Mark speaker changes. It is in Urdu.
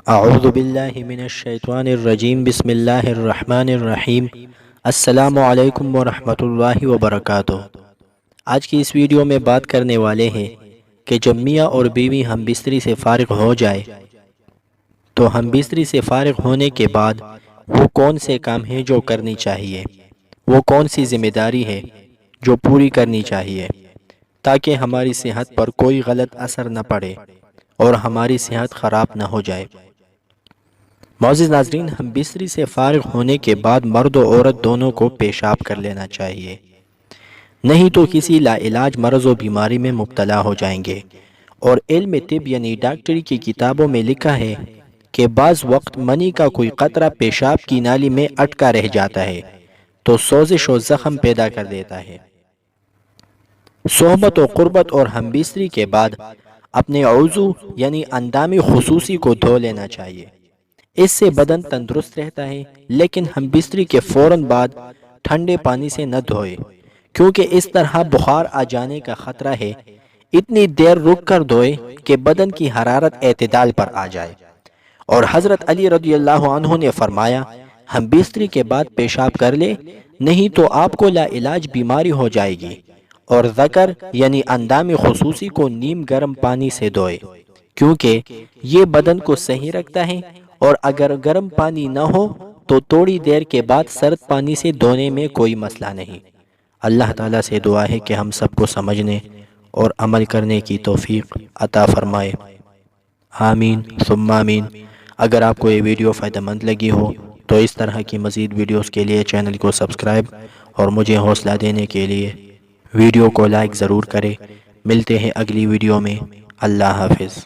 Speaker 1: اعوذ باللہ من الشیطان الرجیم بسم اللہ الرحمن الرحیم۔ السلام علیکم ورحمۃ اللہ وبرکاتہ۔ آج کی اس ویڈیو میں بات کرنے والے ہیں کہ جب میاں اور بیوی ہم بستری سے فارغ ہو جائے تو ہم بستری سے فارغ ہونے کے بعد وہ کون سے کام ہیں جو کرنی چاہیے، وہ کون سی ذمہ داری ہے جو پوری کرنی چاہیے تاکہ ہماری صحت پر کوئی غلط اثر نہ پڑے اور ہماری صحت خراب نہ ہو جائے۔ معزز ناظرین، ہم بستری سے فارغ ہونے کے بعد مرد و عورت دونوں کو پیشاب کر لینا چاہیے، نہیں تو کسی لا علاج مرض و بیماری میں مبتلا ہو جائیں گے۔ اور علم طب یعنی ڈاکٹری کی کتابوں میں لکھا ہے کہ بعض وقت منی کا کوئی قطرہ پیشاب کی نالی میں اٹکا رہ جاتا ہے تو سوزش و زخم پیدا کر دیتا ہے۔ صحبت و قربت اور ہم بستری کے بعد اپنے عضو یعنی اندام خصوصی کو دھو لینا چاہیے، اس سے بدن تندرست رہتا ہے، لیکن ہم بستری کے فوراً بعد ٹھنڈے پانی سے نہ دھوئے کیونکہ اس طرح بخار آ جانے کا خطرہ ہے۔ اتنی دیر رک کر دھوئے کہ بدن کی حرارت اعتدال پر آ جائے۔ اور حضرت علی رضی اللہ عنہ نے فرمایا، ہم بستری کے بعد پیشاب کر لے، نہیں تو آپ کو لا علاج بیماری ہو جائے گی۔ اور ذکر یعنی اندام خصوصی کو نیم گرم پانی سے دھوئے کیونکہ یہ بدن کو صحیح رکھتا ہے، اور اگر گرم پانی نہ ہو تو تھوڑی دیر کے بعد سرد پانی سے دھونے میں کوئی مسئلہ نہیں۔ اللہ تعالیٰ سے دعا ہے کہ ہم سب کو سمجھنے اور عمل کرنے کی توفیق عطا فرمائے، آمین ثم آمین۔ اگر آپ کو یہ ویڈیو فائدہ مند لگی ہو تو اس طرح کی مزید ویڈیوز کے لیے چینل کو سبسکرائب اور مجھے حوصلہ دینے کے لیے ویڈیو کو لائک ضرور کریں۔ ملتے ہیں اگلی ویڈیو میں۔ اللہ حافظ۔